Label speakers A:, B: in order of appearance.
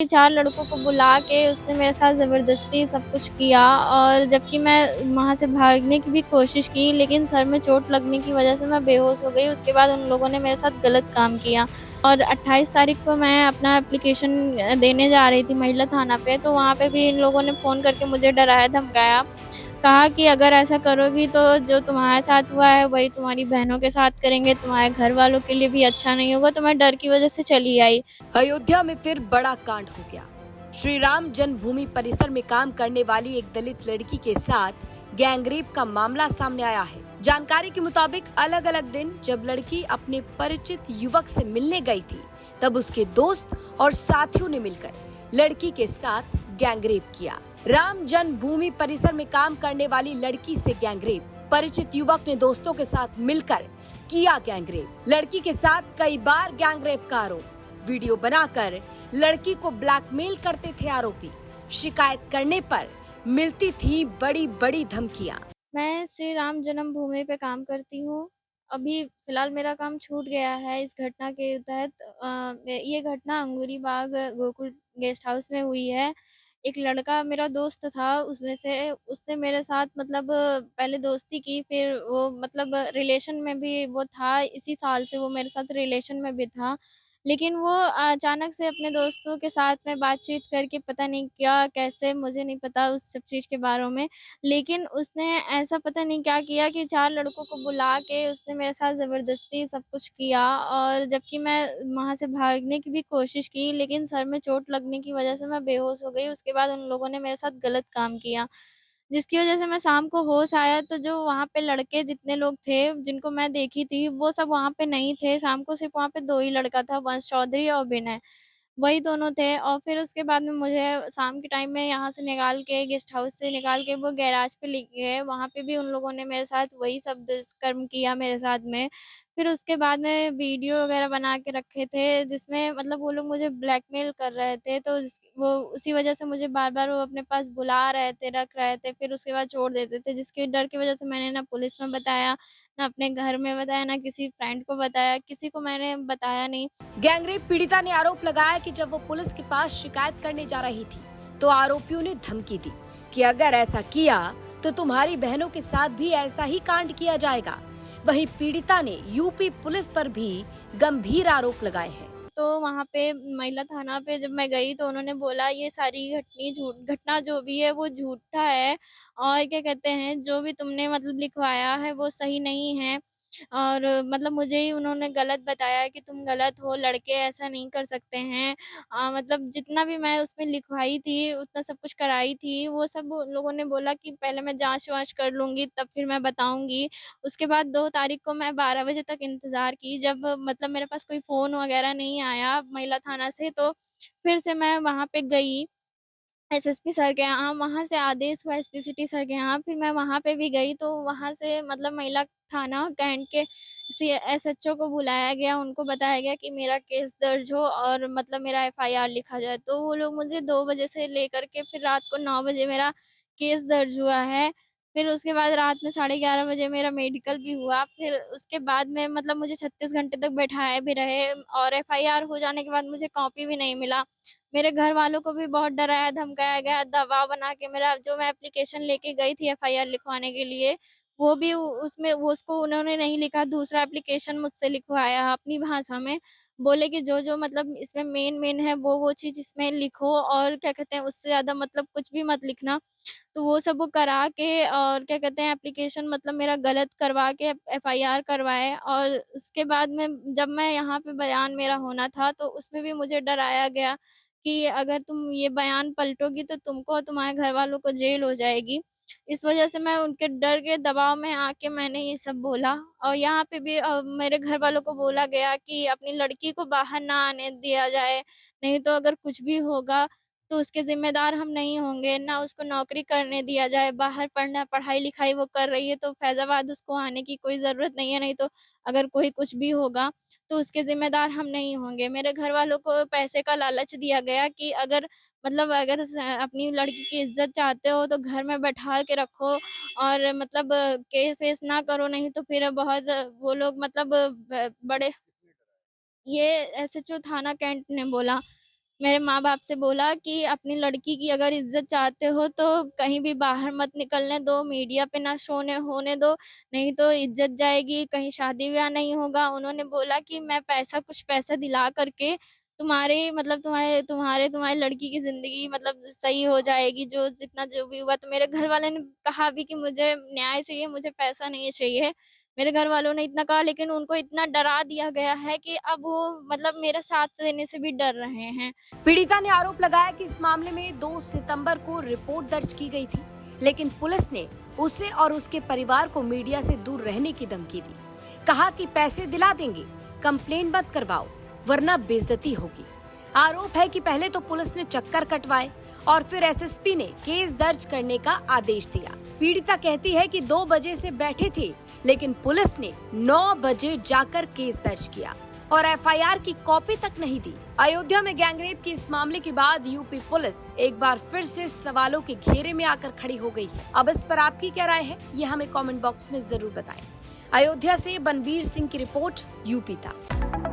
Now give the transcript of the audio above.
A: 4 लड़कों को बुला के उसने मेरे साथ ज़बरदस्ती सब कुछ किया और जबकि मैं वहाँ से भागने की भी कोशिश की, लेकिन सर में चोट लगने की वज़ह से मैं बेहोश हो गई। उसके बाद उन लोगों ने मेरे साथ गलत काम किया और 28 तारीख को मैं अपना एप्लीकेशन देने जा रही थी महिला थाना पे, तो वहाँ पे भी इन लोगों ने फ़ोन करके मुझे डराया-धमकाया। कहा कि अगर ऐसा करोगी तो जो तुम्हारे साथ हुआ है वही तुम्हारी बहनों के साथ करेंगे, तुम्हारे घर वालों के लिए भी अच्छा नहीं होगा, तो मैं डर की वज़ह से चली आई।
B: अयोध्या में फिर बड़ा कांड हो गया। श्री राम जन्मभूमि परिसर में काम करने वाली एक दलित लड़की के साथ गैंगरेप का मामला सामने आया है। जानकारी के मुताबिक अलग अलग दिन जब लड़की अपने परिचित युवक से मिलने गई थी, तब उसके दोस्त और साथियों ने मिलकर लड़की के साथ गैंगरेप किया। राम जन्मभूमि परिसर में काम करने वाली लड़की से गैंगरेप, परिचित युवक ने दोस्तों के साथ मिलकर किया गैंगरेप। लड़की के साथ कई बार गैंगरेप का आरोप, वीडियो बनाकर लड़की को ब्लैकमेल करते थे आरोपी। शिकायत करने पर मिलती थी बड़ी बड़ी धमकियां।
A: मैं श्री राम जन्मभूमि पे काम करती हूँ। अभी फ़िलहाल मेरा काम छूट गया है इस घटना के तहत। ये घटना अंगूरी बाग गोकुल गेस्ट हाउस में हुई है। एक लड़का मेरा दोस्त था, उसमें से उसने मेरे साथ मतलब पहले दोस्ती की, फिर वो मतलब रिलेशन में भी वो था, इसी साल से वो मेरे साथ रिलेशन में भी था। लेकिन वो अचानक से अपने दोस्तों के साथ में बातचीत करके पता नहीं क्या, कैसे, मुझे नहीं पता उस सब चीज़ के बारे में। लेकिन उसने ऐसा पता नहीं क्या किया कि 4 लड़कों को बुला के उसने मेरे साथ ज़बरदस्ती सब कुछ किया और जबकि मैं वहाँ से भागने की भी कोशिश की, लेकिन सर में चोट लगने की वज़ह से मैं बेहोश हो गई। उसके बाद उन लोगों ने मेरे साथ गलत काम किया, जिसकी वज़ह से मैं शाम को होश आया तो जो वहाँ पे लड़के जितने लोग थे, जिनको मैं देखी थी, वो सब वहाँ पे नहीं थे। शाम को सिर्फ़ वहाँ पे 2 ही लड़का था, वंश चौधरी और विनय। वही दोनों थे और फिर उसके बाद में मुझे शाम के टाइम में यहाँ से निकाल के गेस्ट हाउस से निकाल के वो गैराज पे ले गए। वहाँ पे भी उन लोगों ने मेरे साथ वही सब दुष्कर्म किया मेरे साथ में। फिर उसके बाद में वीडियो वग़ैरह बना के रखे थे जिसमें मतलब वो लोग मुझे ब्लैकमेल कर रहे थे। तो वो उसी वज़ह से मुझे बार-बार वो अपने पास बुला रहे थे, रख रहे थे, फिर उसके बाद छोड़ देते थे। जिसके डर की वज़ह से मैंने ना पुलिस में बताया, ना अपने घर में बताया, ना किसी फ्रेंड को बताया, किसी को मैंने बताया नहीं।
B: गैंगरेप पीड़िता ने आरोप लगाया कि जब वो पुलिस के पास शिकायत करने जा रही थी, तो आरोपियों ने धमकी दी कि अगर ऐसा किया तो तुम्हारी बहनों के साथ भी ऐसा ही कांड किया जाएगा। वहीं पीड़िता ने यूपी पुलिस पर भी गंभीर आरोप लगाए हैं।
A: तो वहाँ पे महिला थाना पे जब मैं गई तो उन्होंने बोला ये सारी घटना जो भी है वो झूठा है और क्या कहते हैं जो भी तुमने मतलब लिखवाया है वो सही नहीं है और मतलब मुझे ही उन्होंने गलत बताया कि तुम गलत हो, लड़के ऐसा नहीं कर सकते हैं। मतलब जितना भी मैं उसमें लिखवाई थी, उतना सब कुछ कराई थी, वो सब उन लोगों ने बोला कि पहले मैं जाँच-वाँच कर लूँगी तब फिर मैं बताऊँगी। उसके बाद 2 तारीख को मैं 12 बजे तक इंतज़ार की, जब मतलब मेरे पास कोई फ़ोन वग़ैरह नहीं आया महिला थाना से, तो फिर से मैं वहाँ पे गई एसएसपी सर के यहाँ, वहाँ से आदेश हुआ एसपी सिटी सर के यहाँ, फिर मैं वहाँ पे भी गई, तो वहाँ से मतलब महिला थाना कैंट के सी एसएचओ को बुलाया गया, उनको बताया गया कि मेरा केस दर्ज हो और मतलब मेरा एफआईआर लिखा जाए। तो वो लोग मुझे 2 बजे से लेकर के फिर रात को 9 बजे मेरा केस दर्ज हुआ है। फिर उसके बाद रात में साढ़े 11 बजे मेरा मेडिकल भी हुआ, फिर उसके बाद में मतलब मुझे 36 घंटे तक बैठाए भी रहे और एफआईआर हो जाने के बाद मुझे कॉपी भी नहीं मिला। मेरे घर वालों को भी बहुत डराया धमकाया गया, दबाव बना के मेरा जो मैं एप्लीकेशन लेके गई थी एफआईआर लिखवाने के लिए, वो भी उसमें वो उसको उन्होंने नहीं लिखा, दूसरा एप्लीकेशन मुझसे लिखवाया अपनी भाषा में। बोले कि जो-जो मतलब इसमें मेन-मेन है वो चीज़ इसमें लिखो और क्या कहते हैं उससे ज़्यादा मतलब कुछ भी मत लिखना। तो वो सब वो करा के और क्या कहते हैं एप्लीकेशन मतलब मेरा गलत करवा के एफआईआर करवाए और उसके बाद में जब मैं यहाँ पे बयान मेरा होना था, तो उसमें भी मुझे डराया गया कि अगर तुम ये बयान पलटोगी तो तुमको और तुम्हारे घरवालों को जेल हो जाएगी। इस वज़ह से मैं उनके डर के दबाव में आके मैंने ये सब बोला और यहाँ पे भी मेरे घरवालों को बोला गया कि अपनी लड़की को बाहर ना आने दिया जाए, नहीं तो अगर कुछ भी होगा तो उसके ज़िम्मेदार हम नहीं होंगे, ना उसको नौकरी करने दिया जाए, बाहर पढ़ाई-लिखाई वो कर रही है तो फैज़ाबाद उसको आने की कोई ज़रूरत नहीं है, नहीं तो अगर कोई कुछ भी होगा तो उसके ज़िम्मेदार हम नहीं होंगे। मेरे घरवालों को पैसे का लालच दिया गया कि अगर मतलब अगर अपनी लड़की की इज़्ज़त चाहते हो तो घर में बैठा के रखो और मतलब केस-वेस ना करो नहीं तो फिर बहुत वो लोग मतलब बड़े ये एसएचओ थाना कैंट ने बोला। मेरे माँ-बाप से बोला कि अपनी लड़की की अगर इज़्ज़त चाहते हो तो कहीं भी बाहर मत निकलने दो, मीडिया पे ना शोने होने दो, नहीं तो इज़्ज़त जाएगी, कहीं शादी-ब्याह नहीं होगा। उन्होंने बोला कि मैं कुछ पैसा दिला कर के तुम्हारे मतलब तुम्हारे लड़की की ज़िंदगी मतलब सही हो जाएगी, जो भी हुआ। तो मेरे घर वाले ने कहा भी कि मुझे न्याय चाहिए, मुझे पैसा नहीं चाहिए। मेरे घर वालों ने इतना कहा, लेकिन उनको इतना डरा दिया गया है कि अब वो मतलब मेरा साथ देने से भी डर रहे हैं।
B: पीड़िता ने आरोप लगाया कि इस मामले में 2 सितंबर को रिपोर्ट दर्ज की गई थी, लेकिन पुलिस ने उसे और उसके परिवार को मीडिया से दूर रहने की धमकी दी। कहा कि पैसे दिला देंगे, कंप्लेंट मत करवाओ, वरना बेइज्जती होगी। आरोप है कि पहले तो पुलिस ने चक्कर कटवाए और फिर एसएसपी ने केस दर्ज करने का आदेश दिया। पीड़िता कहती है कि 2 बजे से बैठे थे, लेकिन पुलिस ने 9 बजे जाकर केस दर्ज किया और एफआईआर की कॉपी तक नहीं दी। अयोध्या में गैंगरेप के इस मामले के बाद यूपी पुलिस एक बार फिर से सवालों के घेरे में आकर खड़ी हो गई है। अब इस पर आपकी क्या राय है, ये हमें कमेंट बॉक्स में जरूर बताएं। अयोध्या से बनबीर सिंह की रिपोर्ट, यूपी तक।